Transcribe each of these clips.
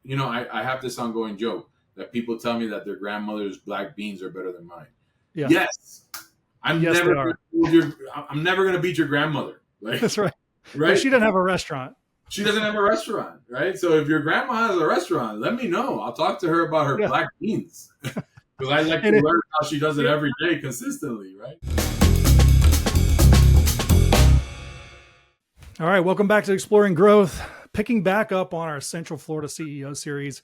I have this ongoing joke that people tell me that their grandmother's black beans are better than mine. Yeah. Yes, I'm Yes, they never are. I'm never gonna beat your grandmother. Like, That's right. But right? she doesn't have a restaurant. She doesn't have a restaurant, right? So if your grandma has a restaurant, let me know. I'll talk to her about her Yeah. black beans because I like to And learn how she does it every day consistently, right? all right, welcome back to Exploring Growth. Picking back up on our Central Florida CEO series.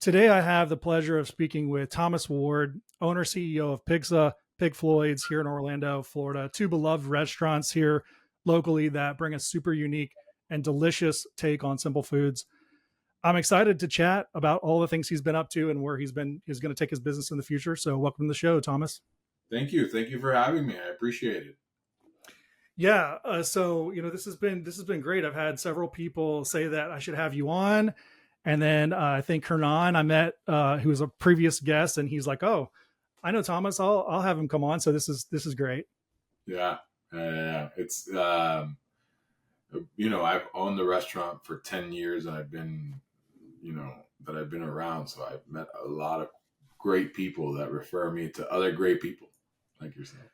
Today, I have the pleasure of speaking with Thomas Ward, owner CEO of Pigzza, Pig Floyd's here in Orlando, Florida. Two beloved restaurants here locally that bring a super unique and delicious take on simple foods. I'm excited to chat about all the things he's been up to and where he's going to take his business in the future. So, welcome to the show, Thomas. Thank you for having me. I appreciate it. Yeah. So this has been great. I've had several people say that I should have you on, and then I think Hernan I met, who was a previous guest, and he's like, "Oh, I know Thomas. I'll have him come on." So this is great. Yeah, it's I've owned the restaurant for 10 years, and I've been around, so I've met a lot of great people that refer me to other great people like yourself.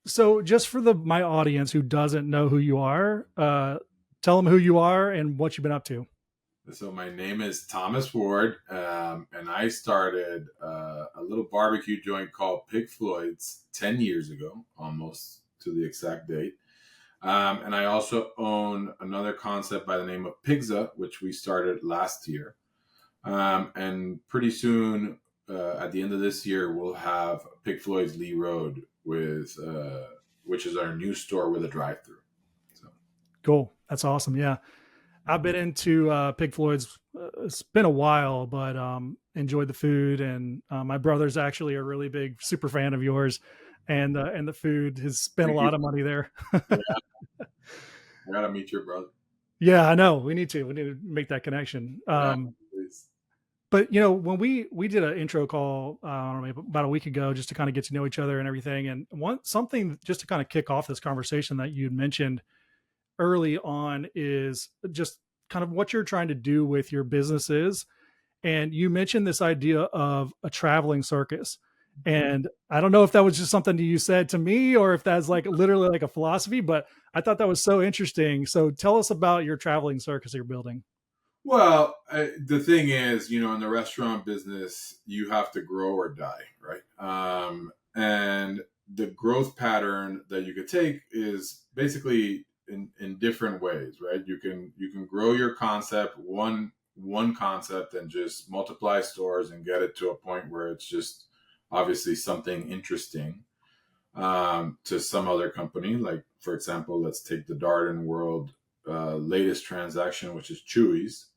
So just for my audience who doesn't know who you are, tell them who you are and what you've been up to. So my name is Thomas Ward, and I started a little barbecue joint called Pig Floyd's 10 years ago, almost to the exact date. And I also own another concept by the name of Pigzza, which we started last year. And pretty soon, at the end of this year, we'll have Pig Floyd's Lee Road which is our new store with a drive-through. So cool. That's awesome. Yeah. I've been into Pig Floyd's. It's been a while, but enjoyed the food. And my brother's actually a really big super fan of yours, and the food has spent a lot of money there. Yeah. I gotta meet your brother. Yeah, I know. We need to make that connection. But when we did an intro call, I don't know, about a week ago, just to kind of get to know each other and everything, and something just to kind of kick off this conversation that you mentioned early on is just kind of what you're trying to do with your businesses. And you mentioned this idea of a traveling circus. And I don't know if that was just something that you said to me or if that's like literally like a philosophy, but I thought that was so interesting. So tell us about your traveling circus you're building. Well, the thing is, in the restaurant business, you have to grow or die, right? And the growth pattern that you could take is basically in different ways, right? You can grow your concept, one concept, and just multiply stores and get it to a point where it's just obviously something interesting to some other company. Like, for example, let's take the Darden World latest transaction, which is Chewy's.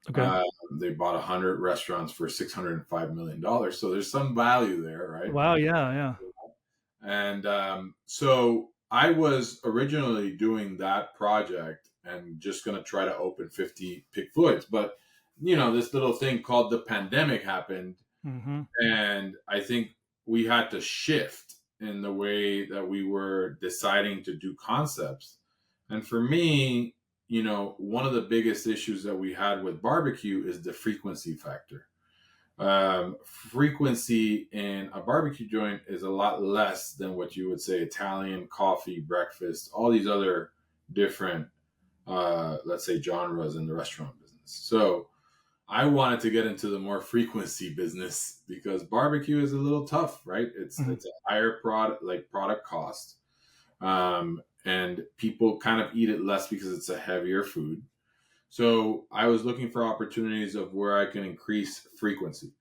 Okay. They bought 100 restaurants for $605 million. So there's some value there, right? Wow. Yeah. And so I was originally doing that project and just going to try to open 50 Pig Floyds. But, this little thing called the pandemic happened. Mm-hmm. And I think we had to shift in the way that we were deciding to do concepts. And for me, one of the biggest issues that we had with barbecue is the frequency factor. Frequency in a barbecue joint is a lot less than what you would say Italian, coffee, breakfast, all these other different, let's say, genres in the restaurant business. So I wanted to get into the more frequency business because barbecue is a little tough, right? It's a higher product cost. And people kind of eat it less because it's a heavier food. So I was looking for opportunities of where I can increase frequency.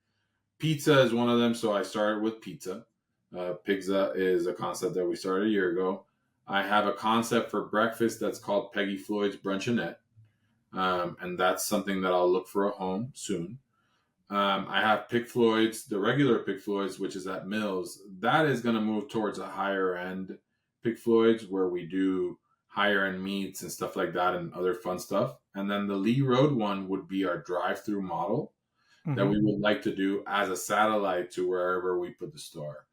Pizza is one of them, so I started with pizza. Pigzza is a concept that we started a year ago. I have a concept for breakfast that's called Peggy Floyd's Bruncheonette, and that's something that I'll look for a home soon. I have Pig Floyd's, the regular Pig Floyd's, which is at Mills. That is going to move towards a higher end Pig Floyd's where we do higher end meats and stuff like that and other fun stuff. And then the Lee Road one would be our drive-through model that we would like to do as a satellite to wherever we put the store.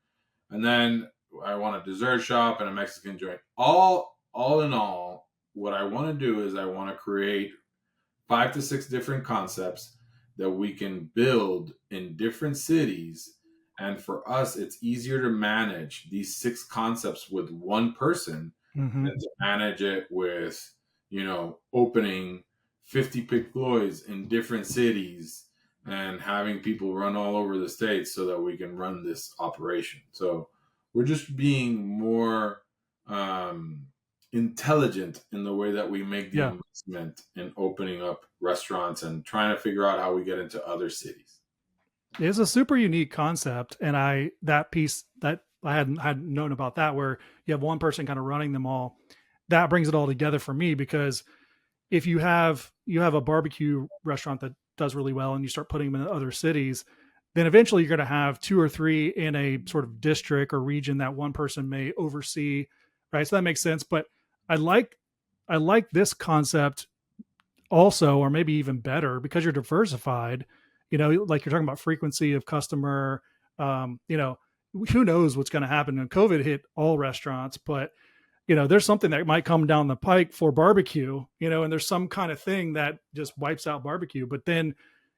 And then I want a dessert shop and a Mexican joint. All in all, what I want to do is I want to create 5 to 6 different concepts that we can build in different cities. And for us, it's easier to manage these 6 concepts with one person Mm-hmm. than to manage it with, opening 50 Pig Floyds in different cities and having people run all over the states so that we can run this operation. So we're just being more intelligent in the way that we make the Yeah. investment in opening up restaurants and trying to figure out how we get into other cities. It's a super unique concept, and that piece that I hadn't known about that, where you have one person kind of running them all. That brings it all together for me, because if you have a barbecue restaurant that does really well and you start putting them in other cities, then eventually you're going to have 2 or 3 in a sort of district or region that one person may oversee, right? So that makes sense. But I like I like this concept also, or maybe even better, because you're diversified. Like you're talking about frequency of customer. um, you know who knows what's going to happen. And COVID hit all restaurants, but there's something that might come down the pike for barbecue, and there's some kind of thing that just wipes out barbecue, but then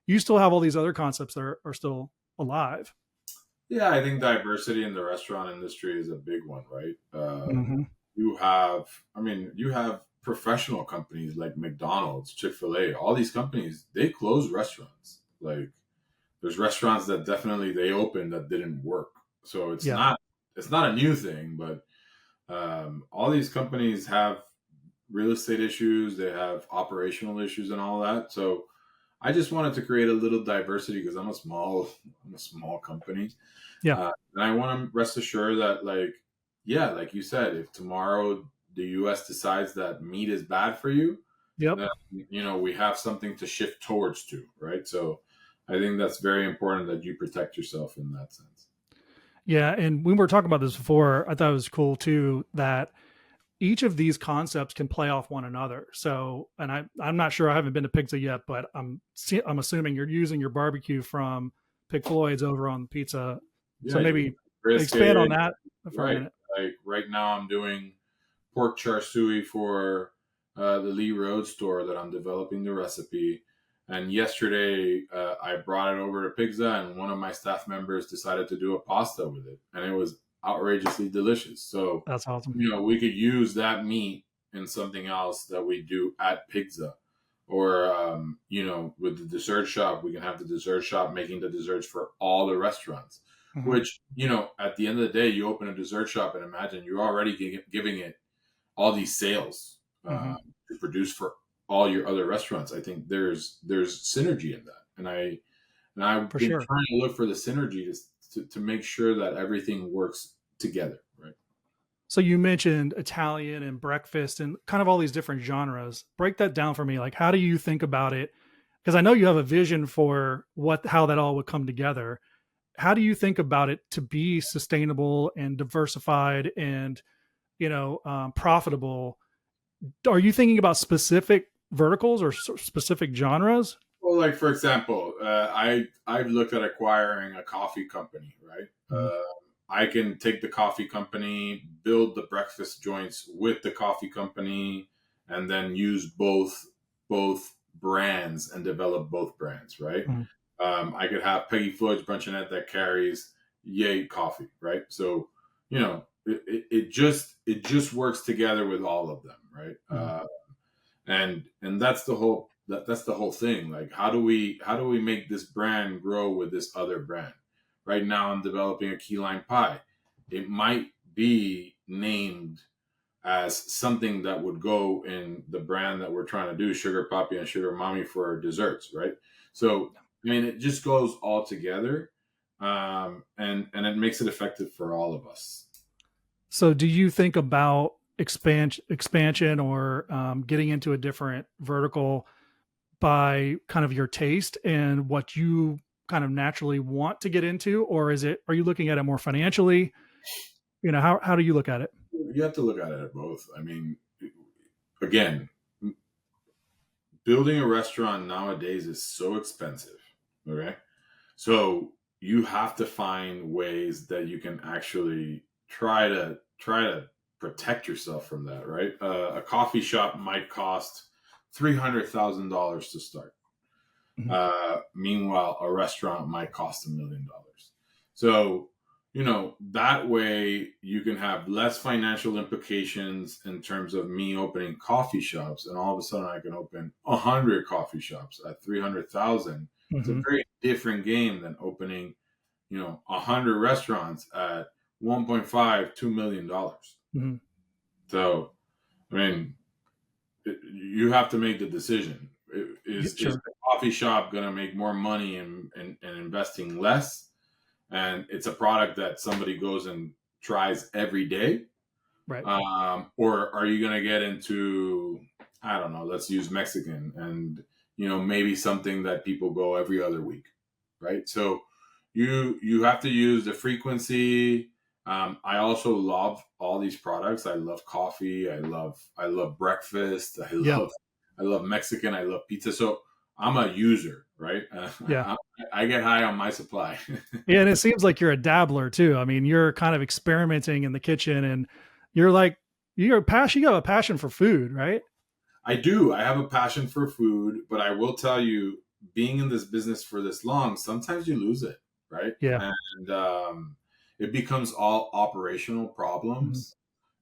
you still have all these other concepts that are still alive. Yeah, I think diversity in the restaurant industry is a big one, right? Mm-hmm. You have professional companies like McDonald's, Chick-fil-A, all these companies, they close restaurants. Like, there's restaurants that definitely they opened that didn't work. So Yeah. it's not a new thing, but all these companies have real estate issues, they have operational issues and all that. So I just wanted to create a little diversity because I'm a small company, Yeah. and I want to rest assured that, yeah, like you said, if tomorrow the U.S. decides that meat is bad for you, Yep. then we have something to shift towards to, right? So I think that's very important that you protect yourself in that sense. Yeah. And when we were talking about this before, I thought it was cool too that each of these concepts can play off one another. So, and I'm not sure, I haven't been to Pigzza yet, but I'm assuming you're using your barbecue from Pig Floyd's over on pizza. So Yeah, you can maybe expand on brisket, that for a right? minute. Like right now, I'm doing pork char suey for the Lee Road store that I'm developing the recipe. And yesterday, I brought it over to Pigzza, and one of my staff members decided to do a pasta with it, and it was outrageously delicious. So, That's awesome. we could use that meat in something else that we do at Pigzza. Or, with the dessert shop, we can have the dessert shop making the desserts for all the restaurants. Mm-hmm. Which, at the end of the day, you open a dessert shop and imagine you're already giving it all these sales Mm-hmm. to produce for all your other restaurants. I think there's synergy in that, and I've For been sure. trying to look for the synergy to make sure that everything works together, right? So you mentioned Italian and breakfast and kind of all these different genres. Break that down for me. Like, how do you think about it? Because I know you have a vision for how that all would come together. How do you think about it to be sustainable and diversified and profitable? Are you thinking about specific verticals or specific genres? Well, like for example, I've looked at acquiring a coffee company, right? Mhm. I can take the coffee company, build the breakfast joints with the coffee company, and then use both brands and develop both brands, right? Mhm. I could have Peggy Floyd's Bruncheonette that carries Yay Coffee, right? So it just works together with all of them, right? Mhm. And that's the whole thing. Like, how do we make this brand grow with this other brand? Right now I'm developing a key lime pie. It might be named as something that would go in the brand that we're trying to do, Sugar Papi and Sugar Mommy, for desserts, right? So I mean, it just goes all together, and it makes it effective for all of us. So, do you think about expansion or getting into a different vertical by kind of your taste and what you kind of naturally want to get into, or are you looking at it more financially? How do you look at it? You have to look at it at both. I mean, again, building a restaurant nowadays is so expensive. Okay. So you have to find ways that you can actually try to protect yourself from that, right? A coffee shop might cost $300,000 to start. Mhm. Meanwhile, a restaurant might cost $1 million. So, that way you can have less financial implications in terms of me opening coffee shops, and all of a sudden I can open 100 coffee shops at 300,000. It's a Mhm. very different game than opening, 100 restaurants at 1.5, $2 million. Mhm. So, I mean, you have to make the decision. Yeah, Is sure. the coffee shop going to make more money and investing less? And it's a product that somebody goes and tries every day. Right. Or are you going to get into, I don't know, let's use Mexican and, maybe something that people go every other week, right? So you have to use the frequency. I also love all these products. I love coffee. I love breakfast. I Yeah. love I love Mexican. I love pizza. So I'm a user, right? Yeah. I get high on my supply. Yeah, and it seems like you're a dabbler too. I mean, you're kind of experimenting in the kitchen, and you're like you're passion. You have a passion for food, right? I do. I have a passion for food, but I will tell you, being in this business for this long, sometimes you lose it, right? Yeah. And it becomes all operational Mhm. problems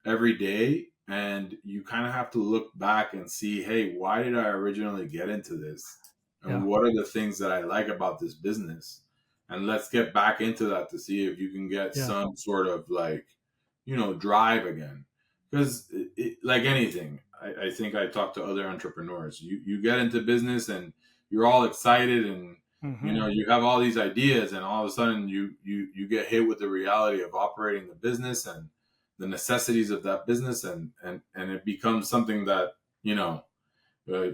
every day. And you kind of have to look back and see, hey, why did I originally get into this? And Yeah. what are the things that I like about this business? And let's get back into that to see if you can get Yeah. some sort of like, drive again. Because like anything, I think I talk to other entrepreneurs. You get into business and you're all excited and Mhm. you have all these ideas, and all of a sudden you get hit with the reality of operating the business and the necessities of that business, and it becomes something that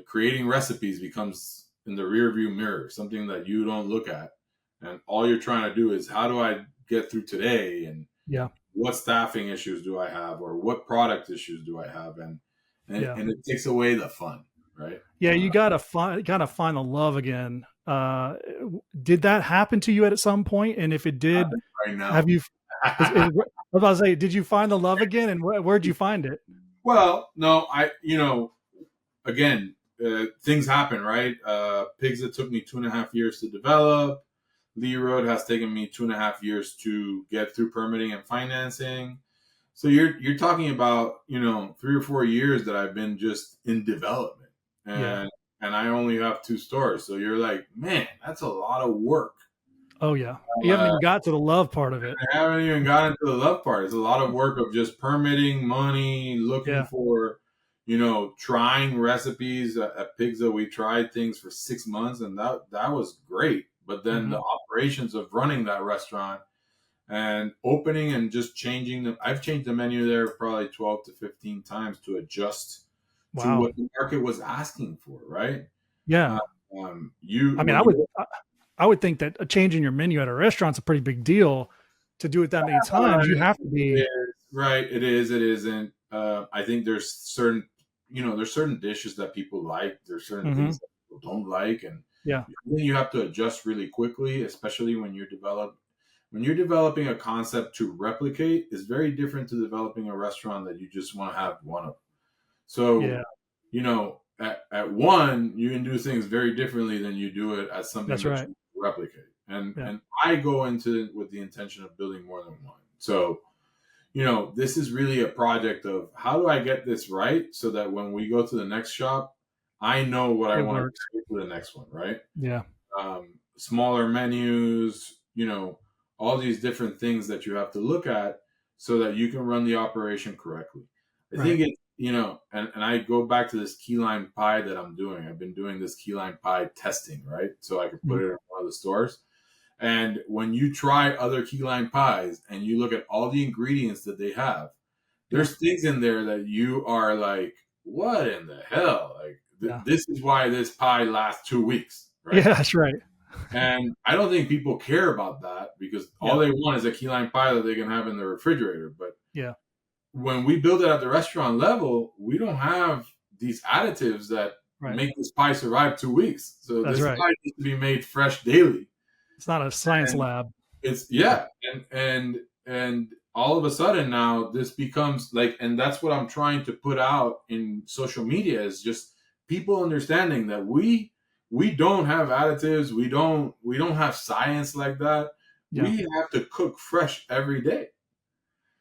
creating recipes becomes in the rear view mirror, something that you don't look at, and all you're trying to do is how do I get through today, and Yeah. what staffing issues do I have, or what product issues do I have, and and, Yeah. and it takes away the fun, right? Yeah, you gotta find the love again. Did that happen to you at some point? And if it did, Right now. have you? I was about to say, did you find the love again? And where'd you find it? Well, no, again, things happen, right? Pigzza took me 2.5 years to develop. Lee Road has taken me 2.5 years to get through permitting and financing. So you're talking about 3 or 4 years that I've been just in development, Yeah. and I only have 2 stores. So you're like, man, that's a lot of work. Oh yeah. You haven't Uh, even got to the love part of it. I haven't even gotten to the love part. It's a lot of work of just permitting, money, looking Yeah. for, trying recipes at Pigzza. We tried things for 6 months, and that was great. But then the Hmm. operations of running that restaurant and opening and just changing them. I've changed the menu there probably 12 to 15 times to adjust to Wow. what the market was asking for, right? Uh, Yeah. you I mean, when I would you I would think that a change in your menu at a restaurant's a pretty big deal. To do it that many times, you have to it be. is, right, it is, it isn't. I think there's certain dishes that people like, there's certain Hmm. things that people don't like, and Yeah. then you have to adjust really quickly, especially when you're developing a concept to replicate. Is very different to developing a restaurant that you just want to have one of. So Yeah. at one, you can do things very differently than you do it at something That's that right. you replicate. And Yeah. and I go into it with the intention of building more than one. So this is really a project of how do I get this right so that when we go to the next shop, I know what I It want works. to do for the next one, right? Yeah. Smaller menus, all these different things that you have to look at so that you can run the operation correctly. I Right. think and I go back to this key lime pie that I'm doing. I've been doing this key lime pie testing, right? So I can put Mhm. it in one of the stores. And when you try other key lime pies and you look at all the ingredients that they have, Yeah. there's things in there that you are like, what in the hell? Like, Yeah. this is why this pie lasts 2 weeks, Yeah. right? That's right. And I don't think people care about that because all Yeah. they want is a key lime pie that they can have in the refrigerator. But Yeah. when we build it at the restaurant level, we don't have these additives that Right. make this pie survive 2 weeks. So That's this right. pie needs to be made fresh daily. It's not a science And lab. it's Yeah. yeah, and all of a sudden now this becomes like, and that's what I'm trying to put out in social media is just people understanding that we don't have additives. We don't have science like that. Yeah. We have to cook fresh every day.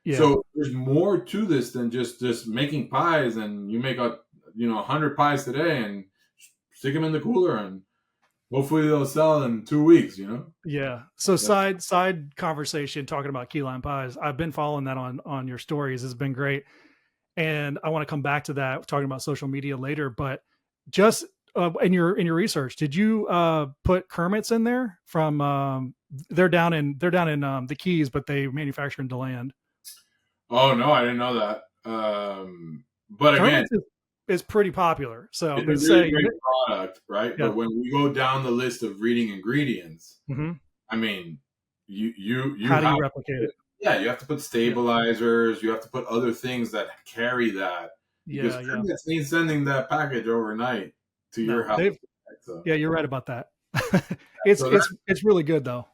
Yeah. So there's more to this than just making pies, and you make 100 pies today and stick them in the cooler, and hopefully they'll sell in 2 weeks. Yeah. So That's, side conversation talking about key lime pies. I've been following that on your stories. It's been great. And I want to come back to that talking about social media later, but just in your research, did you put Kermit's in there from they're down in the Keys, but they manufacture in DeLand. oh no, I didn't know that. But again, Kermit's is pretty popular. So it's a they really say, great product, right? yeah. But when we go down the list of reading ingredients, Mm-hmm. I mean, you How do have you replicate it? yeah, you have to put Yeah. stabilizers, you have to put other things that carry that, because Yeah. Yeah. Trinidad ain't sending that package overnight to your No, house. they've, Right? So, yeah, you're right about that. so that, It's really good though.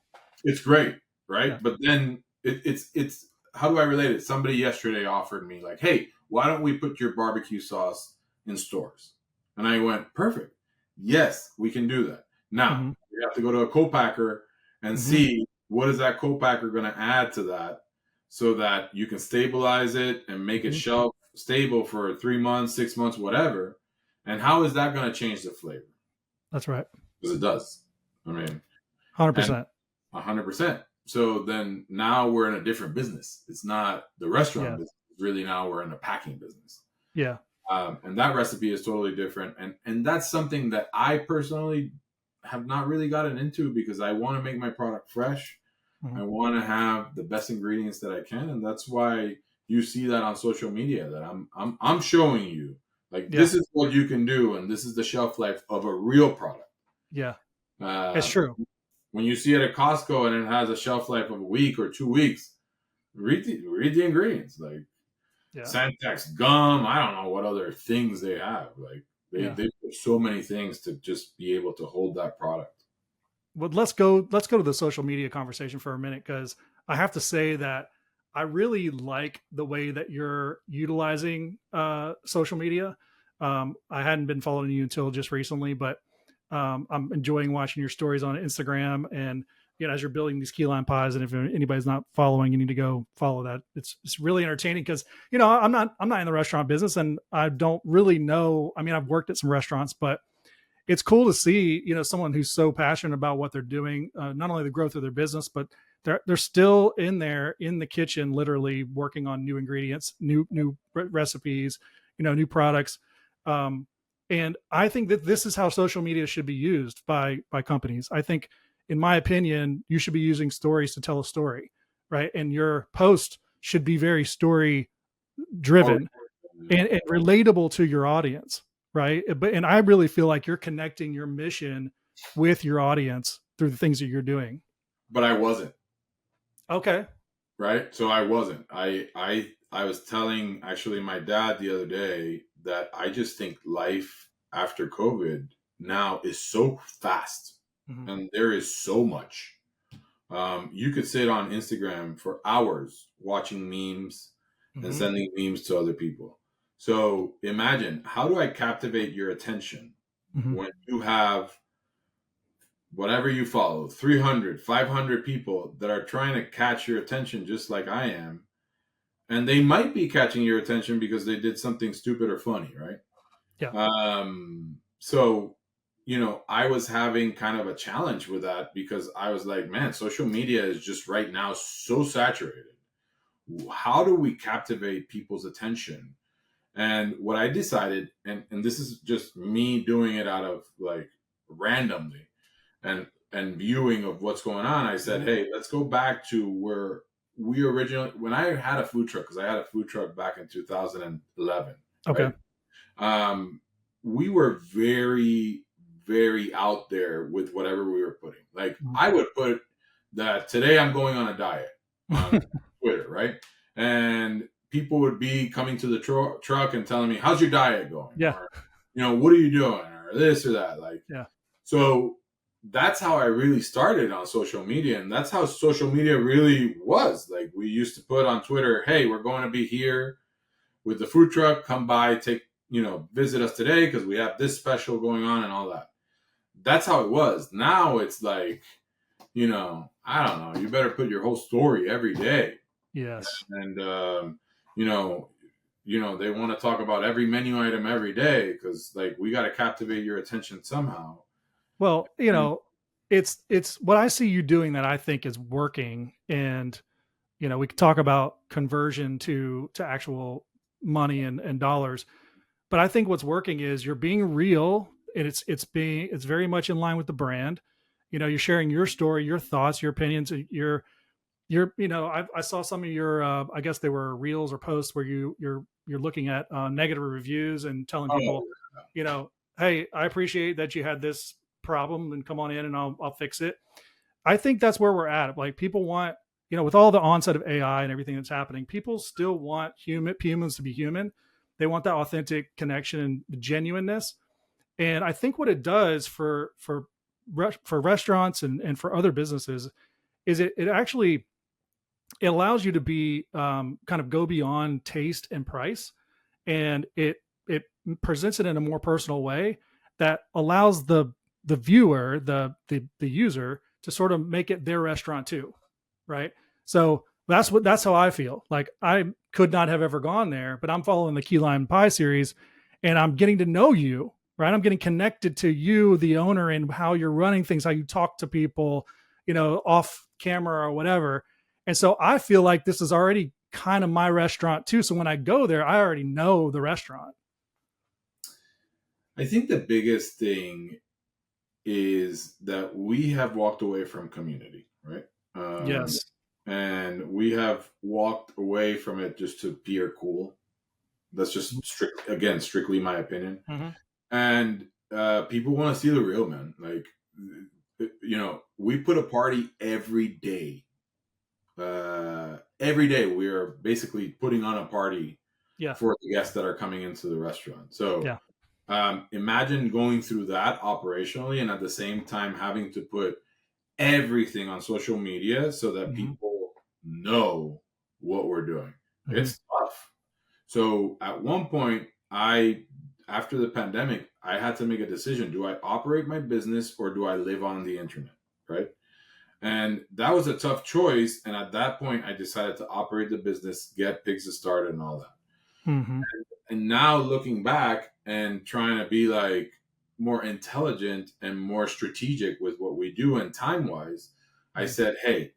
it's great, Yeah. right? But then it's how do I relate it? Somebody yesterday offered me like, hey, why don't we put your barbecue sauce in stores? And I went, perfect. Yes, we can do that. Now Mm-hmm. we have to go to a co-packer and Mm-hmm. see what is that co-packer going to add to that, so that you can stabilize it and make it Mm-hmm. shelf stable for 3 months, 6 months, whatever. And how is that going to change the flavor? That's right. Because it does. I mean, and 100%. 100%. So then now we're in a different business. It's not the restaurant Yeah. business. Really, now we're in a packing business. Yeah. And that recipe is totally different. And that's something that I personally have not really gotten into, because I want to make my product fresh. Mm-hmm. I want to have the best ingredients that I can, and that's why you see that on social media, that I'm showing you, like, Yeah. this is what you can do, and this is the shelf life of a real product. Yeah. It's Uh, true. when you see it at Costco and it has a shelf life of a week or 2 weeks, read the ingredients, like Yeah. Santex gum. I don't know what other things they have. Like Yeah. they put so many things to just be able to hold that product. Well, let's go to the social media conversation for a minute, because I have to say that I really like the way that you're utilizing social media. I hadn't been following you until just recently, but I'm enjoying watching your stories on Instagram, and as you're building these key lime pies. And if anybody's not following, you need to go follow that. It's really entertaining, because I'm not in the restaurant business, and I don't really know. I mean, I've worked at some restaurants, but it's cool to see someone who's so passionate about what they're doing, not only the growth of their business, but they're still in there in the kitchen, literally working on new ingredients, new recipes, new products. And I think that this is how social media should be used by companies. I think, in my opinion, you should be using stories to tell a story, right? And your post should be very story Oh, driven and relatable to your audience, right? And I really feel like you're connecting your mission with your audience through the things that you're doing. but I wasn't. Okay. Right? So I wasn't. I was telling actually my dad the other day that I just think life after COVID now is so fast, Mm-hmm. and there is so much. You could sit on Instagram for hours watching memes and Mm-hmm. sending memes to other people. So imagine, how do I captivate your attention Mm-hmm. when you have whatever you follow, 300, 500 people that are trying to catch your attention just like I am. And they might be catching your attention because they did something stupid or funny, right? Yeah. So, I was having kind of a challenge with that, because I was like, man, social media is just right now so saturated. How do we captivate people's attention? And what I decided, and this is just me doing it out of like randomly, and viewing of what's going on, I said, Mm-hmm. hey, let's go back to where we originally, when I had a food truck, because I had a food truck back in 2011, Okay. right? We were very, very out there with whatever we were putting. Like, I would put that today I'm going on a diet on Twitter, right? And people would be coming to the truck and telling me, how's your diet going? Yeah. Or, what are you doing? Or this or that. Like, Yeah. so that's how I really started on social media. And that's how social media really was. Like, we used to put on Twitter, hey, we're going to be here with the food truck. Come by, visit us today, because we have this special going on and all that. that's how it was. Now it's like, I don't know. You better put your whole story every day, Yes. and you know, they want to talk about every menu item every day because like we got to captivate your attention somehow. Well, And it's what I see you doing that I think is working. And we could talk about conversion to actual money and dollars, but I think what's working is you're being real, and it's very much in line with the brand. You're sharing your story, your thoughts, your opinions. I saw some of your I guess they were reels or posts where you're looking at negative reviews and telling oh, people, you know, hey, I appreciate that you had this problem, and come on in and I'll fix it. I think that's where we're at. Like, people want, with all the onset of AI and everything that's happening, people still want humans to be human. They want that authentic connection and genuineness. And I think what it does for restaurants and for other businesses is it actually, it allows you to be kind of go beyond taste and price, and it presents it in a more personal way that allows the viewer, the user, to sort of make it their restaurant too, right? So that's how I feel. Like, I could not have ever gone there, but I'm following the key lime pie series, and I'm getting to know you, right? I'm getting connected to you, the owner, and how you're running things, how you talk to people, off camera or whatever. And so I feel like this is already kind of my restaurant too. So when I go there, I already know the restaurant. I think the biggest thing is that we have walked away from community, right? Yes. And we have walked away from it just to appear cool. That's just strictly my opinion. Mm-hmm. And people want to see the real man. Like, we put a party every day. Every day we are basically putting on a party Yeah. for the guests that are coming into the restaurant. So Yeah. imagine going through that operationally and at the same time having to put everything on social media so that Mm-hmm. people know what we're doing. Mm-hmm. It's tough. So at one point, after the pandemic, I had to make a decision. Do I operate my business or do I live on the internet? Right. And that was a tough choice. And at that point, I decided to operate the business, get Pigzza started and all that. Mm-hmm. And now looking back and trying to be like more intelligent and more strategic with what we do and time wise, I said, hey,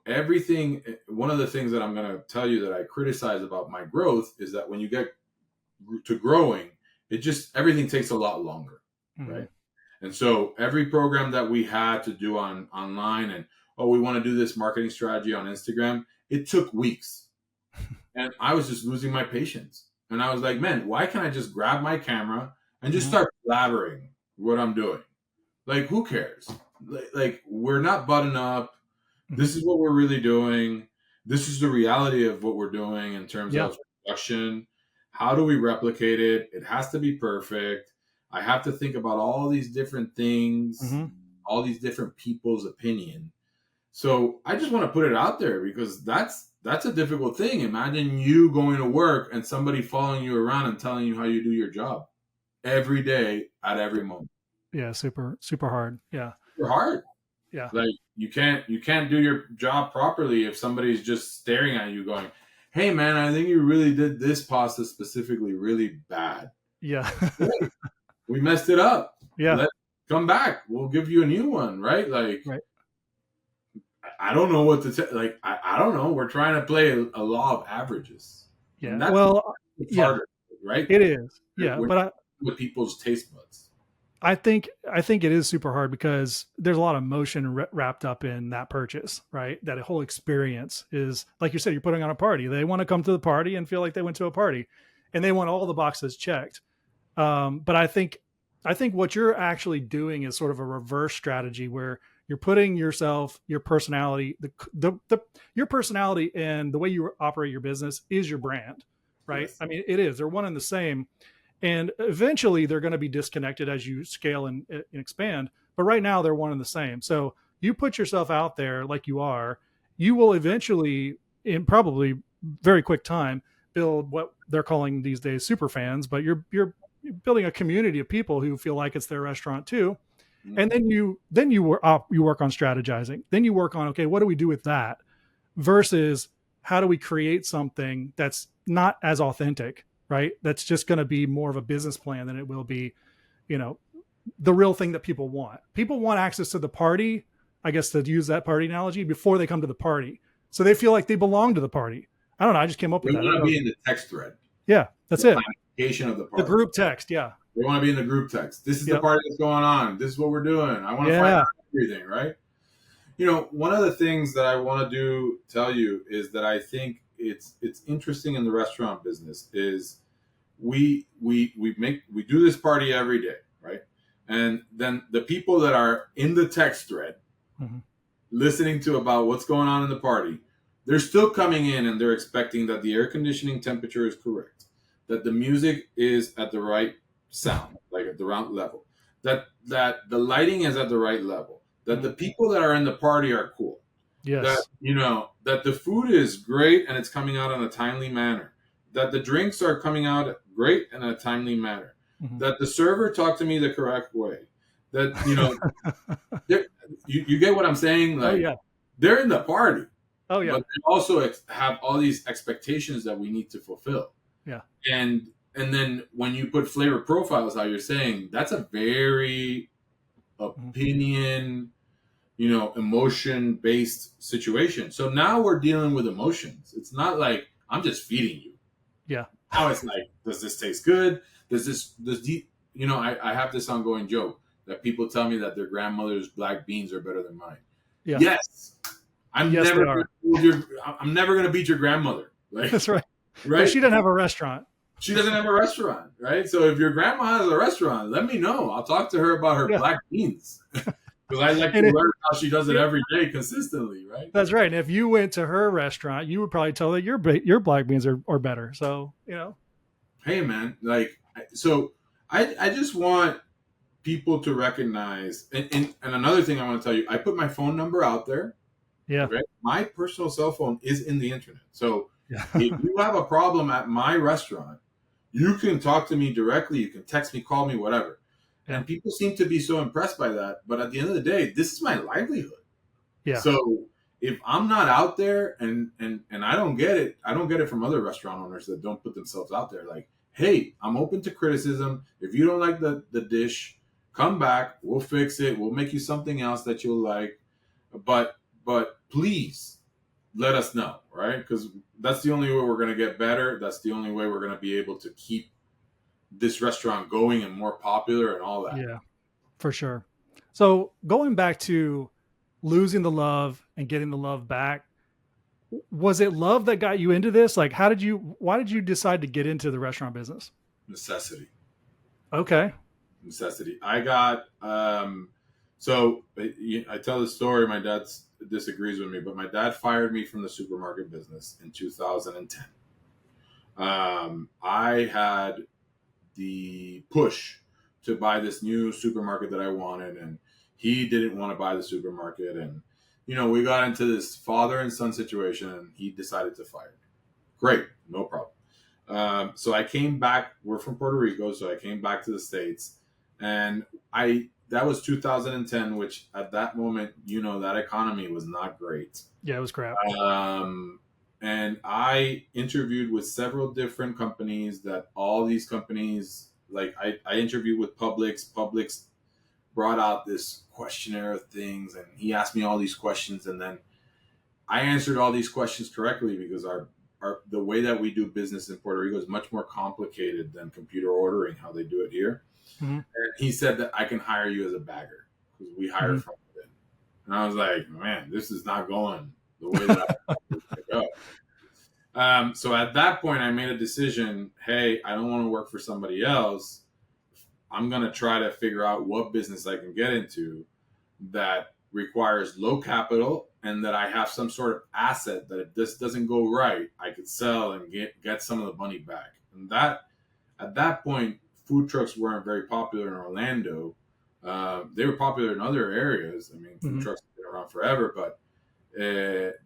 everything. One of the things that I'm going to tell you that I criticize about my growth is that when you get to growing, everything takes a lot longer, Mm-hmm. right? And so every program that we had to do online and, we want to do this marketing strategy on Instagram, it took weeks. And I was just losing my patience. And I was like, man, why can't I just grab my camera and just Mm-hmm. start blabbering what I'm doing? Like, who cares? Like, we're not buttoned up. Mm-hmm. This is what we're really doing. This is the reality of what we're doing in terms Yeah. of production. How do we replicate it? It has to be perfect. I have to think about all these different things, Mm-hmm. all these different people's opinion. So I just want to put it out there because that's a difficult thing. Imagine you going to work and somebody following you around and telling you how you do your job every day at every moment. Yeah. Super, super hard. Yeah. You're hard. Yeah. Like, you can't do your job properly if somebody's just staring at you going, "Hey man, I think you really did this pasta specifically really bad. Yeah. Great. We messed it up. Yeah. Let's come back. We'll give you a new one." Right? Like, Right. I don't know what to say. Like, I don't know. We're trying to play a law of averages, and Yeah. that's Well, it's yeah, harder, right? it is. Yeah. We're But with people's taste buds. I think it is super hard because there's a lot of emotion wrapped up in that purchase, right? That whole experience is, like you said, you're putting on a party. They want to come to the party and feel like they went to a party, and they want all the boxes checked. But I think what you're actually doing is sort of a reverse strategy where you're putting yourself, your personality, your personality and the way you operate your business is your brand, right? Yes. I mean, it is. They're one and the same, and eventually they're going to be disconnected as you scale and expand. But right now they're one and the same. So you put yourself out there like you are, you will eventually, in probably very quick time, build what they're calling these days super fans. But building a community of people who feel like it's their restaurant too. And Mhm. then you work on strategizing. Then you work on, okay, what do we do with that versus how do we create something that's not as authentic, right? That's just going to be more of a business plan than it will be, you know, the real thing that people want. People want access to the party, I guess, to use that party analogy, before they come to the party. So they feel like they belong to the party. I don't know. I just came up They with that. want to be in the text thread, Yeah, that's the it. planification of the The party. group text. Yeah. They want to be in the group text. This is the Yep. party that's going on. This is what we're doing. I want to find Yeah. out everything, right? One of the things that I want to tell you is that I think it's interesting in the restaurant business is we do this party every day, right? And then the people that are in the text thread Mm-hmm. listening to about what's going on in the party, they're still coming in and they're expecting that the air conditioning temperature is correct, that the music is at the right sound, like at the right level, that the lighting is at the right level, that the people that are in the party are cool, that Yes. that the food is great and it's coming out in a timely manner, that the drinks are coming out great in a timely manner, Mm-hmm. that the server talked to me the correct way, that you get what I'm saying? Oh Like yeah. they're in the party, Oh but yeah. they also have all these expectations that we need to fulfill. Yeah. And then when you put flavor profiles, how you're saying, that's a very Mm-hmm. opinion, emotion based situation. So now we're dealing with emotions. It's not like I'm just feeding you. Yeah. Now it's like, does this taste good? I have this ongoing joke that people tell me that their grandmother's black beans are better than mine. Yeah. Yes, Yes, they are. I'm never gonna beat your grandmother. Like, That's right. But right? she doesn't have a restaurant. She doesn't have a restaurant, right? So if your grandma has a restaurant, let me know. I'll talk to her about her Yeah. black beans because I like to And learn how she does it every day consistently, right? that's right. And if you went to her restaurant, you would probably tell her your black beans are better. So, Hey, man, like, so I just want people to recognize, and another thing I want to tell you, I put my phone number out there. yeah. Okay, my personal cell phone is in the internet. So Yeah. if you have a problem at my restaurant, you can talk to me directly. You can text me, call me, whatever. Yeah. And people seem to be so impressed by that. But at the end of the day, this is my livelihood. Yeah. So if I'm not out there and I don't get it from other restaurant owners that don't put themselves out there. Like, hey, I'm open to criticism. If you don't like the dish, come back. We'll fix it. We'll make you something else that you'll like. But please let us know, right? Because that's the only way we're going to get better. That's the only way we're going to be able to keep this restaurant going and more popular and all that. Yeah, for sure. So going back to losing the love and getting the love back, was it love that got you into this? Like, why did you decide to get into the restaurant business? Necessity. Okay. Necessity. I got, so I tell the story. My dad disagrees with me, but my dad fired me from the supermarket business in 2010. I had the push to buy this new supermarket that I wanted, and he didn't want to buy the supermarket. And, we got into this father and son situation, and he decided to fire me. Great, no problem. So I came back. We're from Puerto Rico, so I came back to the States, and that was 2010, which at that moment, that economy was not great. Yeah, it was crap. And I interviewed with several different companies. That all these companies, like I interviewed with Publix brought out this questionnaire of things, and he asked me all these questions, and then I answered all these questions correctly because the way that we do business in Puerto Rico is much more complicated than computer ordering, how they do it here. Mm-hmm. And he said that I can hire you as a bagger because we hire from within. And I was like, man, this is not going the way that I want it to go. So at that point, I made a decision. Hey, I don't want to work for somebody else. I'm going to try to figure out what business I can get into that requires low capital and that I have some sort of asset that if this doesn't go right, I could sell and get some of the money back. And that at that point, food trucks weren't very popular in Orlando. They were popular in other areas. I mean, food trucks have been around forever, but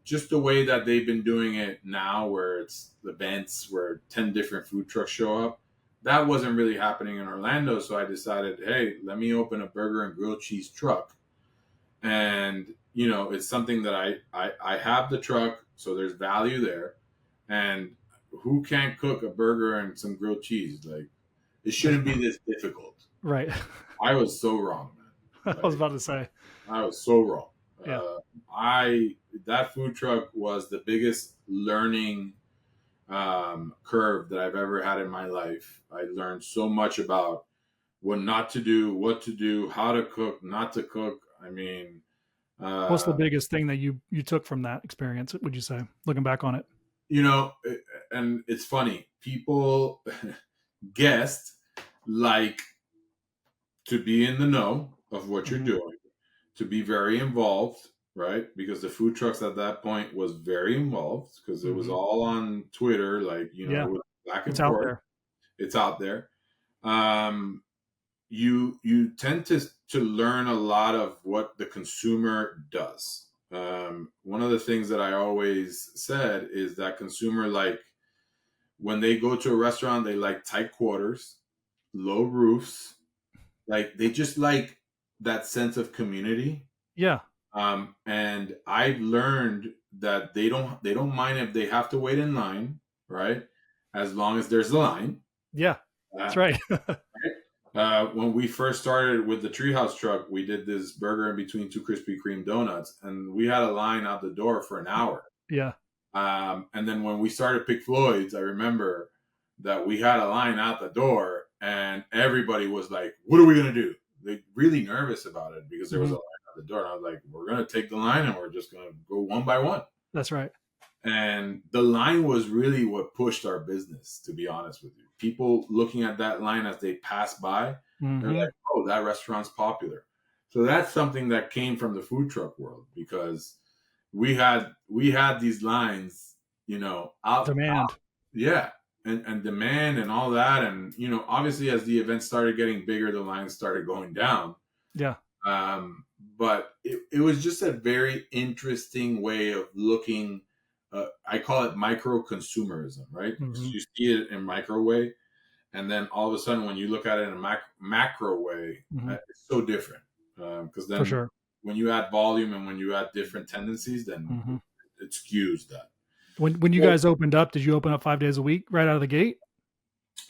just the way that they've been doing it now, where it's events where 10 different food trucks show up, that wasn't really happening in Orlando. So I decided, hey, let me open a burger and grilled cheese truck. And, it's something that I have the truck. So there's value there. And who can't cook a burger and some grilled cheese? Like, it shouldn't be this difficult. Right. I was so wrong, I man. was Like, about to say. I was so wrong. Yeah. I That food truck was the biggest learning curve that I've ever had in my life. I learned so much about what not to do, what to do, how to cook, not to cook. I mean, What's the uh, biggest thing that you took from that experience, would you say, looking back on it? you know, and it's funny. People guessed like to be in the know of what you're Hmm. doing, to be very involved, right? Because the food trucks at that point was very involved because it was Hmm. all on Twitter, like, Yeah. it was back It's and out forth. there. It's out there. Um, you tend to learn a lot of what the consumer does. One of the things that I always said is that consumer, like, when they go to a restaurant, they like tight quarters, low roofs, like they just like that sense of community. Yeah. And I've learned that they don't mind if they have to wait in line, right? As long as there's a line. Yeah. Uh, That's right. when we first started with the treehouse truck, we did this burger in between two Krispy Kreme donuts, and we had a line out the door for an hour. Yeah. And then when we started Pick Floyd's, I remember that we had a line out the door, and everybody was like, "What are we gonna do?" They really nervous about it because there was a Hmm. line out the door. And I was like, "We're gonna take the line, and we're just gonna go one by one." That's right. And the line was really what pushed our business, to be honest with you. People looking at that line as they pass by, they're Hmm. like, "Oh, that restaurant's popular." So that's something that came from the food truck world because we had these lines, out, Demand. yeah, and demand and all that, and obviously as the event started getting bigger, the lines started going down. Yeah. But it was just a very interesting way of looking. I call it micro consumerism, right? Hmm. Because you see it in micro way, and then all of a sudden, when you look at it in a macro way, Hmm. it's so different. Because For then, sure. when you add volume and when you add different tendencies, then Hmm. it skews that. When you So, guys opened up, did you open up 5 days a week right out of the gate,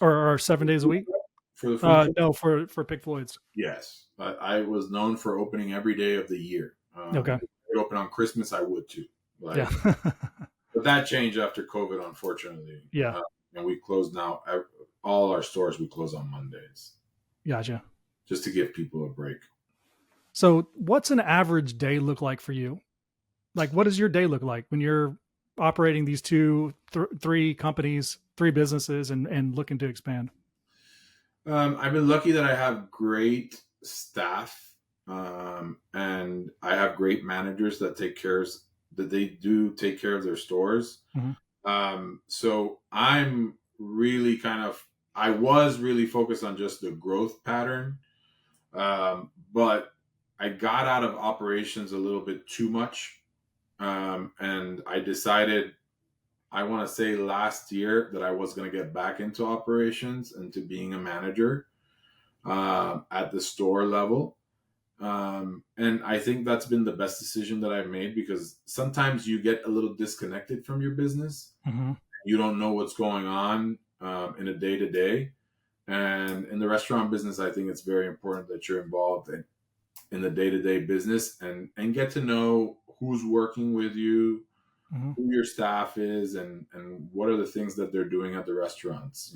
or 7 days a week? for the food truck, No, for Pick Floyd's. yes, I was known for opening every day of the year. Okay. If I could open on Christmas, I would too. Yeah. Like, but that changed after COVID, unfortunately. Yeah. And we close now. All our stores we close on Mondays Gotcha. just to give people a break. So, what's an average day look like for you? Like, what does your day look like when you're operating these three companies, three businesses, and looking to expand? I've been lucky that I have great staff, and I have great managers that they do take care of their stores. Hmm. So I was really focused on just the growth pattern, but I got out of operations a little bit too much, and I decided, I want to say last year, that I was going to get back into operations and to being a manager at the store level. And I think that's been the best decision that I've made because sometimes you get a little disconnected from your business. Hmm. You don't know what's going on in a day to day. And in the restaurant business, I think it's very important that you're involved in the day to day business and get to know who's working with you, Hmm. who your staff is, and what are the things that they're doing at the restaurants.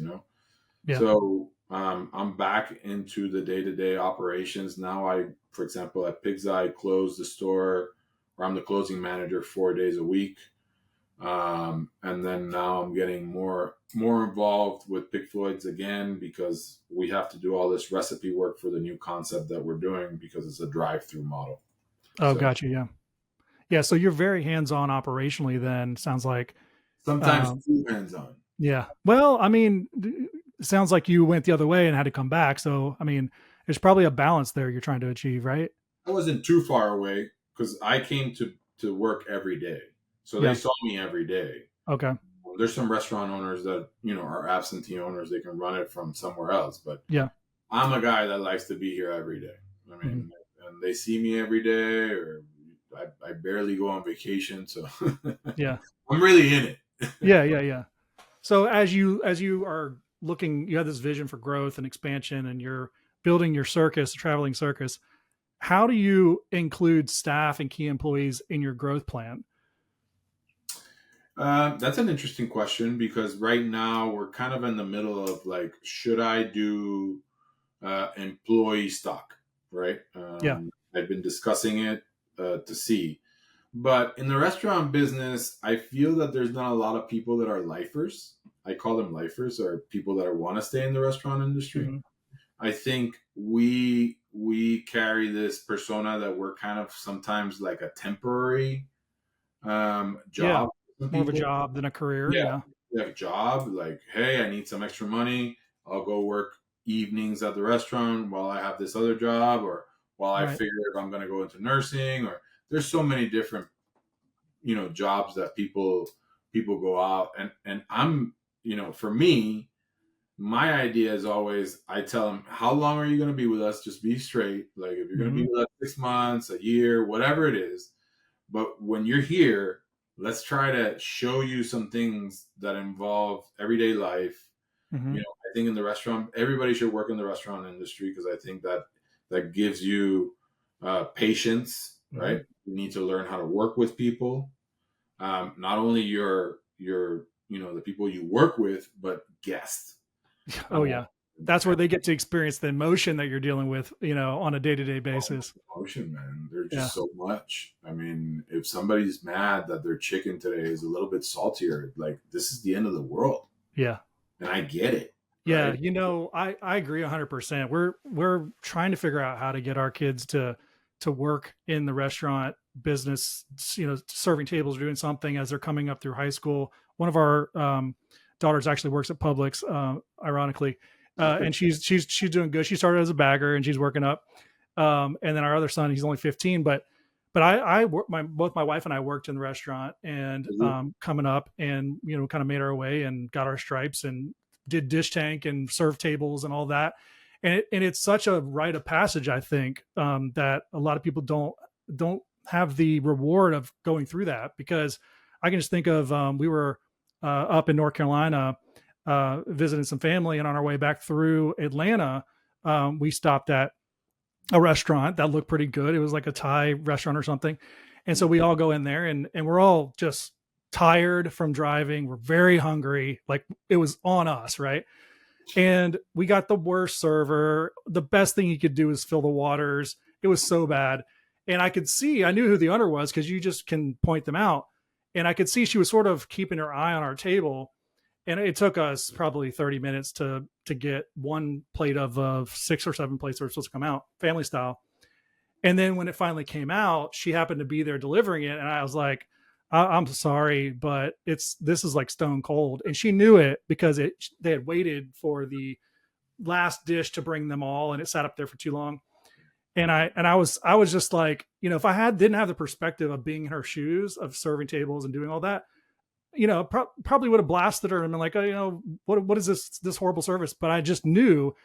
Yeah. So I'm back into the day-to-day operations now. For example, at Pigzza, I close the store, or I'm the closing manager 4 days a week. And then now I'm getting more involved with Pick Floyd's again because we have to do all this recipe work for the new concept that we're doing because it's a drive-through model. Oh, So gotcha. Yeah. Yeah. So you're very hands-on operationally. Then sounds like. sometimes Um, too hands-on. yeah. Well, I mean, it sounds like you went the other way and had to come back. So, I mean, there's probably a balance there you're trying to achieve, right? I wasn't too far away because I came to work every day. So they Yeah. saw me every day. Okay. There's some restaurant owners that, are absentee owners. They can run it from somewhere else. But Yeah. I'm a guy that likes to be here every day. I Hmm. mean, and they see me every day, or I barely go on vacation. So Yeah. I'm really in it. Yeah. Yeah. Yeah. So as you are looking, you have this vision for growth and expansion, and you're building your circus, traveling circus. How do you include staff and key employees in your growth plan? That's an interesting question because right now we're kind of in the middle of like, should I do employee stock, right? Yeah. I've been discussing it to see. But in the restaurant business, I feel that there's not a lot of people that are lifers. I call them lifers, or people that want to stay in the restaurant industry. Hmm. I think we carry this persona that we're kind of sometimes like a temporary Yeah. job for More of a people. job than a career. Yeah, Yeah. like job. Like, hey, I need some extra money. I'll go work evenings at the restaurant while I have this other job, or while I Right. figure if I'm going to go into nursing. Or there's so many different jobs that people go out, and I'm, for me, my idea is always, I tell them, how long are you going to be with us? Just be straight. Like, if you're going to Hmm. be with us 6 months, a year, whatever it is, but when you're here, let's try to show you some things that involve everyday life. Hmm. I think in the restaurant, everybody should work in the restaurant industry, because I think that gives you patience, Hmm. right? You need to learn how to work with people, not only the people you work with, but guests. Oh yeah. That's where they get to experience the emotion that you're dealing with, on a day-to-day basis. Emotion, man. There's Yeah. just so much. I mean, if somebody's mad that their chicken today is a little bit saltier, like, this is the end of the world, Yeah. and I get it, Yeah, right? I agree 100%. We're trying to figure out how to get our kids to work in the restaurant business, serving tables or doing something as they're coming up through high school. One of our daughters actually works at Publix, ironically, and she's doing good. She started as a bagger and she's working up. And then our other son, he's only 15, but I work both my wife and I worked in the restaurant and coming up, and kind of made our way and got our stripes and did dish tank and serve tables and all that. And it's such a rite of passage, I think, that a lot of people don't have the reward of going through that. Because I can just think of, we were up in North Carolina visiting some family, and on our way back through Atlanta, we stopped at a restaurant that looked pretty good. It was like a Thai restaurant or something. And so we all go in there, and we're all just tired from driving. We're very hungry. Like, it was on us, right? And we got the worst server. The best thing you could do is fill the waters. It was so bad. And I knew who the owner was because you just can point them out. And I could see she was sort of keeping her eye on our table. And it took us probably 30 minutes to get one plate of 6 or 7 plates that were supposed to come out, family style. And then when it finally came out, she happened to be there delivering it, and I was like, I'm sorry, but this is like stone cold." And she knew it because they had waited for the last dish to bring them all, and it sat up there for too long. And I was just like, if I didn't have the perspective of being in her shoes, of serving tables and doing all that, probably would have blasted her and been like, "Oh, what is this horrible service?" But I just knew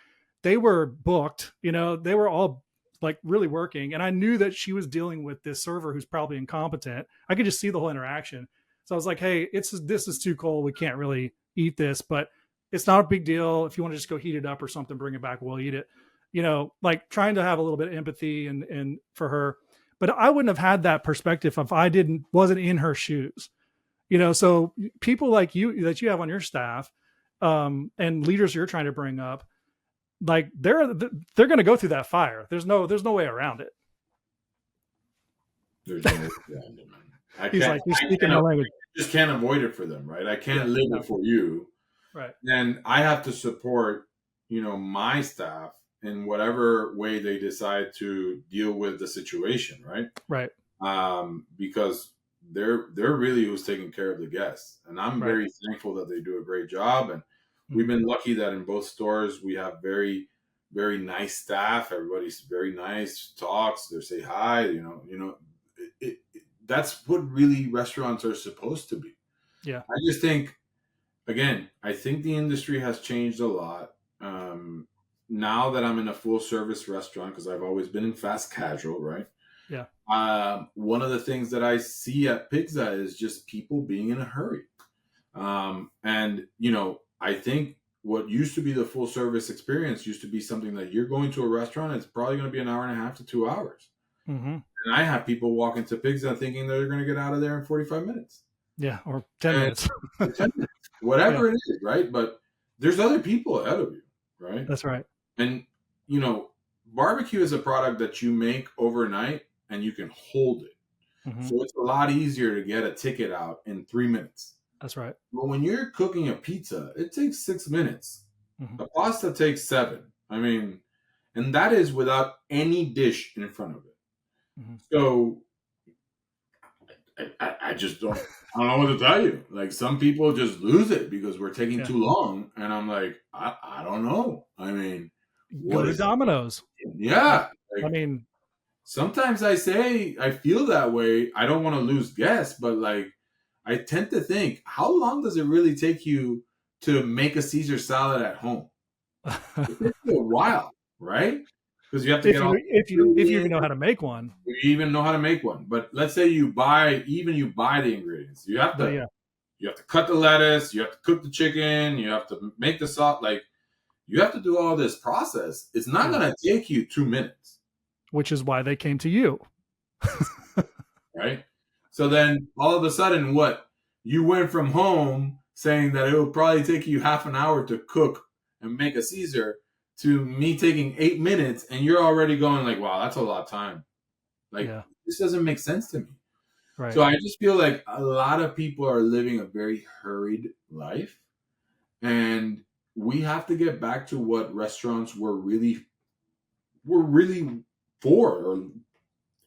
they were booked. They were all like really working, and I knew that she was dealing with this server who's probably incompetent. I could just see the whole interaction. So I was like, "Hey, this is too cold. We can't really eat this, but it's not a big deal. If you want to just go heat it up or something, bring it back. We'll eat it." Like, trying to have a little bit of empathy and for her. But I wouldn't have had that perspective if I wasn't in her shoes. So people like you that you have on your staff, and leaders you're trying to bring up, like, they're going to go through that fire. There's no way around it. There's no way around it, man. I He's can't. like, "You're I speaking can't. my I language." just can't avoid it for them, right? I Yeah. can't live No. it for you, Right. and I have to support, my staff in whatever way they decide to deal with the situation, right? Right. Because they're really who's taking care of the guests, and I'm Right. very thankful that they do a great job. And we've Mhm. been lucky that in both stores we have very, very nice staff. Everybody's very nice, talks, they say hi. That's what really restaurants are supposed to be. Yeah. I just think again, I think the industry has changed a lot. Now that I'm in a full service restaurant, because I've always been in fast casual, right? Yeah. One of the things that I see at Pigzza is just people being in a hurry. And, I think what used to be the full service experience used to be something that you're going to a restaurant, it's probably going to be an hour and a half to 2 hours. Mm-hmm. And I have people walk into Pigzza thinking they're going to get out of there in 45 minutes. Yeah. Or 10 And minutes. or 10 minutes, Yeah. whatever it is, right? But there's other people ahead of you, right? That's right. And, barbecue is a product that you make overnight and you can hold it. Mm-hmm. So it's a lot easier to get a ticket out in 3 minutes. That's right. But when you're cooking a pizza, it takes 6 minutes. Mm-hmm. A pasta takes 7. I mean, and that is without any dish in front of it. Mm-hmm. So I just don't know what to tell you. Like, some people just lose it because we're taking too long. And I'm like, I don't know. I mean, go to Domino's. Yeah. Like, I mean, sometimes I feel that way. I don't want to lose guests, but like, I tend to think, how long does it really take you to make a Caesar salad at home? It takes you a while, right? Because you have to if you even know how to make one. You even know how to make one. But let's say you buy the ingredients. You have to cut the lettuce, you have to cook the chicken, you have to make the sauce. Like, you have to do all this process. It's not going to take you 2 minutes. Which is why they came to you. Right? So then all of a sudden, what? You went from home saying that it will probably take you half an hour to cook and make a Caesar to me taking 8 minutes, and you're already going like, wow, that's a lot of time. Like, this doesn't make sense to me. Right. So I just feel like a lot of people are living a very hurried life, and we have to get back to what restaurants were really for, or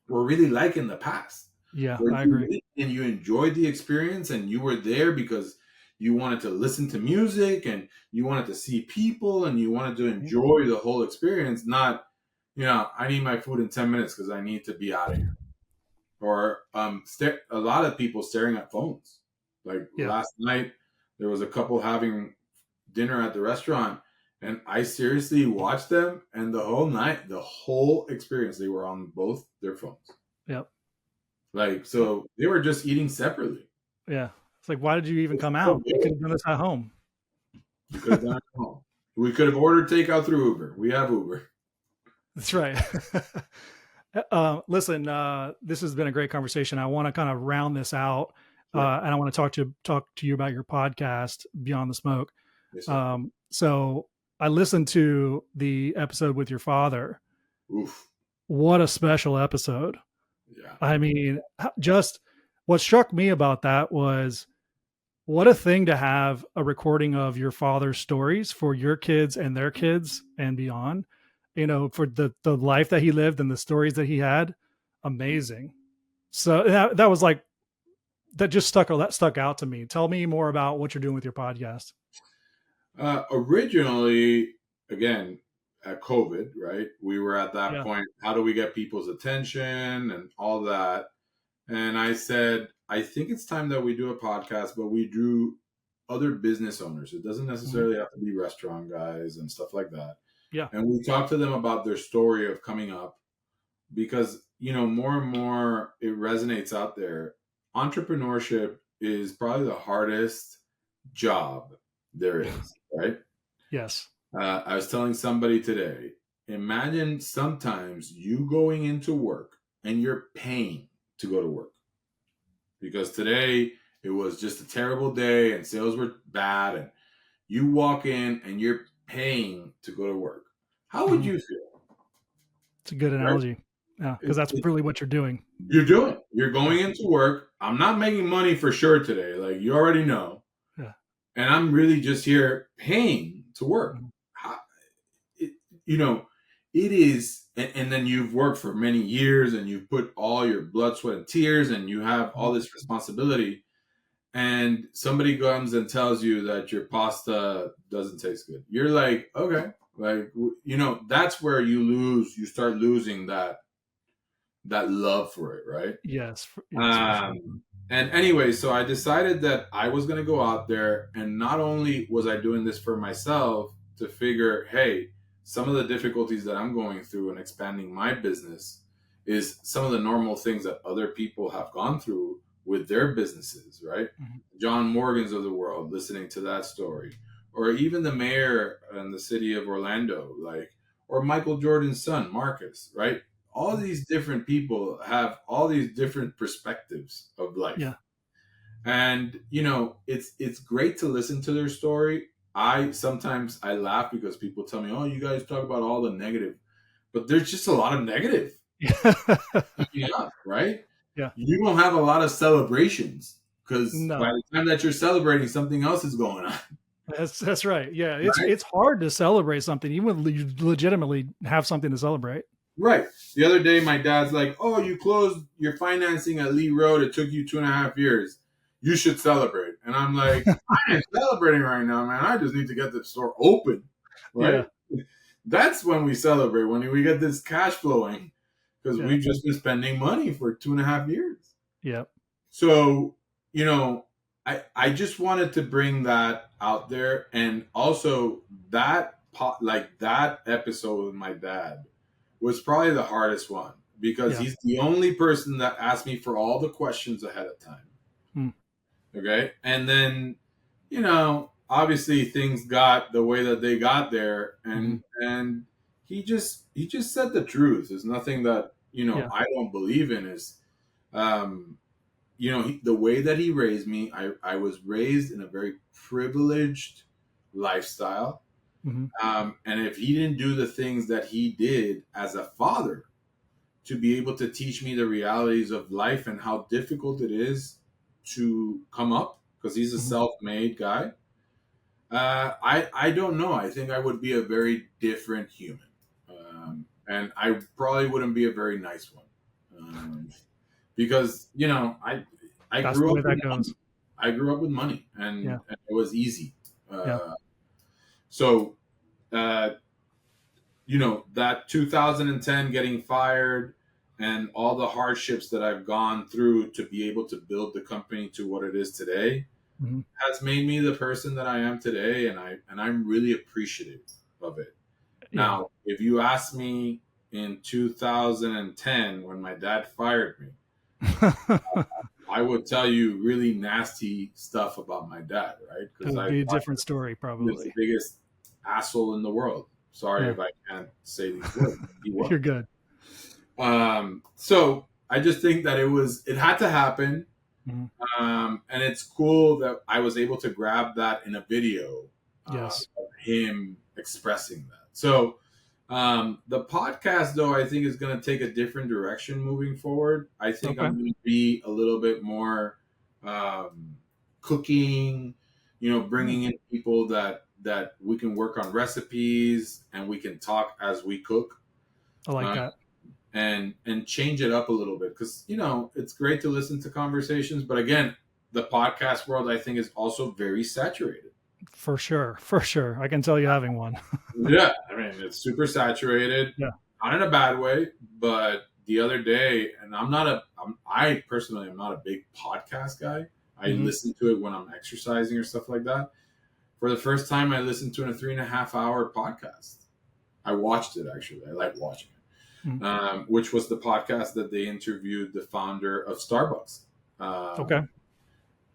were really like in the past. Yeah, I agree. And you enjoyed the experience, and you were there because you wanted to listen to music, and you wanted to see people, and you wanted to enjoy the whole experience. Not, I need my food in 10 minutes because I need to be out of here. Or a lot of people staring at phones. Like last night, there was a couple having dinner at the restaurant, and I seriously watched them, and the whole night, the whole experience, they were on both their phones. Yep. Like, so they were just eating separately. Yeah. It's like, why did you even come out? You could have done this at home. You could have done it at home. We could have ordered takeout through Uber. We have Uber. That's right. Listen, this has been a great conversation. I want to kind of round this out. And I want to talk to you about your podcast, Beyond the Smoke. Yes, so I listened to the episode with your father. Oof. What a special episode. Yeah. I mean, just what struck me about that was what a thing to have a recording of your father's stories for your kids and their kids and beyond, for the life that he lived and the stories that he had. Amazing. So that was like, that stuck out to me. Tell me more about what you're doing with your podcast. Originally, again, at COVID, right? We were at that point. How do we get people's attention and all that? And I said, I think it's time that we do a podcast, but we drew other business owners. It doesn't necessarily have to be restaurant guys and stuff like that. Yeah. And we talked to them about their story of coming up, because, more and more it resonates out there. Entrepreneurship is probably the hardest job there is, right? Yes. I was telling somebody today, imagine sometimes you going into work and you're paying to go to work. Because today it was just a terrible day and sales were bad, and you walk in and you're paying to go to work. How would you feel? It's a good analogy. Right? Yeah, because that's really what you're doing. You're going into work. I'm not making money for sure today. Like, you already know. Yeah. And I'm really just here paying to work. It is, and then you've worked for many years and you've put all your blood, sweat, and tears, and you have all this responsibility, and somebody comes and tells you that your pasta doesn't taste good. You're like, okay, like, that's where you start losing that love for it, right? Yes. And anyway, so I decided that I was going to go out there, and not only was I doing this for myself to figure, hey, some of the difficulties that I'm going through in expanding my business is some of the normal things that other people have gone through with their businesses, right? Mhm. John Morgan's of the world, listening to that story, or even the mayor in the city of Orlando, like, or Michael Jordan's son, Marcus, right? All Mhm. these different people have all these different perspectives of life, Yeah. and it's great to listen to their story. I sometimes I laugh because people tell me, oh, you guys talk about all the negative, but there's just a lot of negative coming up, right? Yeah. You don't have a lot of celebrations because by No. the time that you're celebrating, something else is going on. That's right. Yeah, Right. it's hard to celebrate something even when you legitimately have something to celebrate. Right. The other day, my dad's like, "Oh, you closed your financing at Lee Road. It took you 2.5 years. You should celebrate." And I'm like, "I ain't celebrating right now, man. I just need to get the store open, right? Yeah. That's when we celebrate, when we get this cash flowing, because Yeah. we've just been spending money for 2.5 years." Yeah. So, you know, I just wanted to bring that out there, and also that episode with my dad was probably the hardest one because Yeah. he's the only person that asked me for all the questions ahead of time. Mm. Okay. And then, obviously things got the way that they got there, Mhm. and he just said the truth. There's nothing that, Yeah. I don't believe in is um the way that he raised me. I was raised in a very privileged lifestyle. Mhm. And if he didn't do the things that he did as a father to be able to teach me the realities of life and how difficult it is to come up, because he's a Mhm. self-made guy, I don't know. I think I would be a very different human, and I probably wouldn't be a very nice one, because I That's the grew way up with that goes. money. I grew up with money, Yeah. and it was easy. Yeah. So uh, that 2010 getting fired and all the hardships that I've gone through to be able to build the company to what it is today Mhm. has made me the person that I am today, and I'm really appreciative of it. Yeah. Now, if you ask me in 2010 when my dad fired me, I would tell you really nasty stuff about my dad, right? It Because would I be a thought different story he was the probably. biggest asshole in the world. Sorry Yeah. if I can't say these words. He was. You're good. So I just think that it had to happen. Mhm. And it's cool that I was able to grab that in a video Yes. of him expressing that. So the podcast, though, I think is going to take a different direction moving forward. I think Okay. I'm going to be a little bit more um, cooking, Mm. bringing in people that we can work on recipes and we can talk as we cook. I like Uh, that. and change it up a little bit, because it's great to listen to conversations, but again, the podcast world, I think, is also very saturated. For sure. For sure. I can tell you having one. Yeah, I mean, it's super saturated, Yeah. not in a bad way. But the other day, and I personally am not a big podcast guy. I Mhm. listen to it when I'm exercising or stuff like that. For the first time, I listened to a 3.5 hour podcast. I watched it, actually. I like watching Mhm. it, which was the podcast that they interviewed the founder of Starbucks, Okay.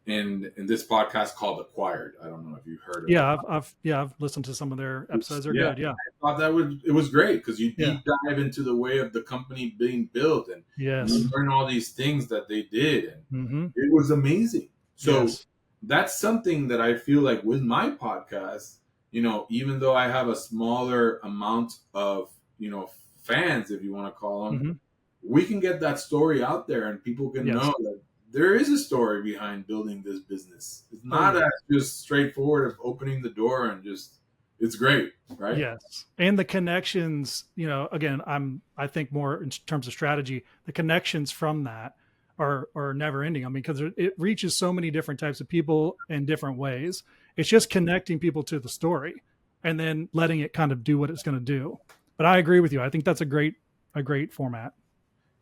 in this podcast called Acquired. I don't know if you've heard of the Yeah, podcast. I've listened to some of their episodes. They're Yeah, good. Yeah. I thought it was great because you Yeah. deep dive into the way of the company being built, and you Yes. learn all these things that they did, and Mhm. it was amazing. So Yes. that's something that I feel like with my podcast, even though I have a smaller amount of, fans, if you want to call them, Mhm. we can get that story out there and people can Yes. know that there is a story behind building this business. It's Oh, not yeah. as just straightforward of opening the door and just, it's great, right? Yes. And the connections, again, I think more in terms of strategy, the connections from that are never ending. I mean, because it reaches so many different types of people in different ways. It's just connecting people to the story and then letting it kind of do what it's going to do. But I agree with you. I think that's a great format.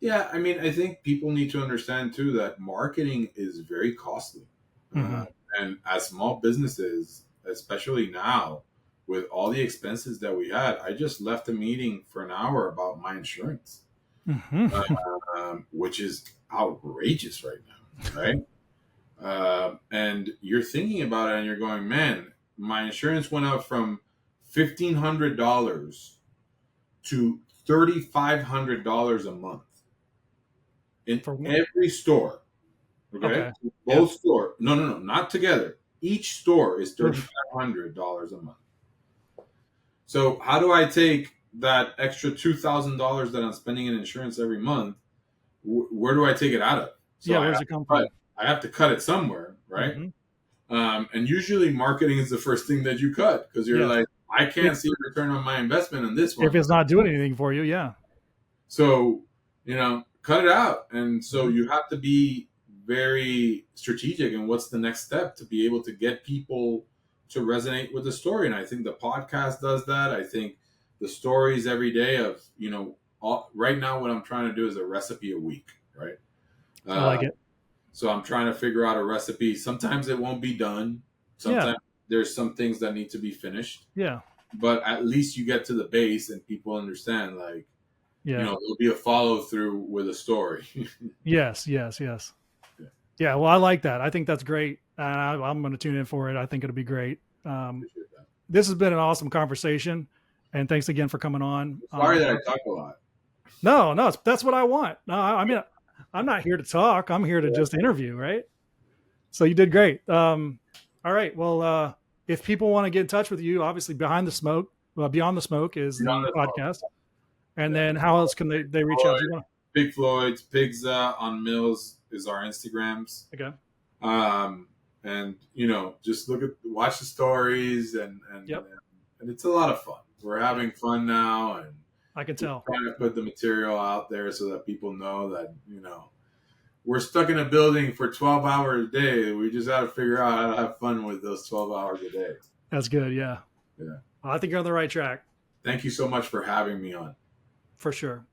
Yeah, I mean, I think people need to understand too that marketing is very costly. Uh, Hmm. and as small businesses, especially now with all the expenses that we had, I just left a meeting for an hour about my insurance, Hmm. which is outrageous right now, right? And you're thinking about it and you're going, man, my insurance went up from $1,500 to $3,500 a month in For one. every store. Okay, Okay. Yeah. both store. No, no, no, not together. Each store is Oof. $3,500 a month. So how do I take that extra $2,000 that I'm spending in insurance every month? Where do I take it out of? So Yeah. I Where have does to it come cut. from? I have to cut it somewhere, right? Hmm. And usually marketing is the first thing that you cut because you're Yes. like, I If can't see a return on my investment on this if one. it's not doing anything for you, yeah. So, cut it out. And so Hmm. you have to be very strategic in what's the next step to be able to get people to resonate with the story. And I think the podcast does that. I think the stories every day of, right now, what I'm trying to do is a recipe a week, right? I like Uh, it. so I'm trying to figure out a recipe. Sometimes it won't be done. Yeah. Sometimes there's some things that need to be finished, Yeah. but at least you get to the base and people understand, like, Yeah. there'll be a follow through with a story. Yes. Yes. Yes. Yeah, Yeah. Well, I like that. I think that's great. I'm going to tune in for it. I think it'll be great. appreciate that. This has been an awesome conversation, and thanks again for coming on. Sorry that I talk a lot. No, no, that's what I want. No, I mean, I'm not here to talk. I'm here to Yeah, just interview, right? So you did great. All right. Well, if people want to get in touch with you, obviously Beyond the Smoke is beyond the the smoke. podcast. And Yeah. then how else can they reach out to you? Big Floyd's, Pigzza on Mills is our Instagrams. Okay. Um, and just watch the stories, Yep. and it's a lot of fun. We're Yep. having fun now, and I can we're tell. trying to put the material out there so that people know that we're stuck in a building for 12 hours a day. We just got to figure out how to have fun with those 12 hours a day. That's good. Yeah. Yeah. Well, I think you're on the right track Thank you so much for having me on. for sure.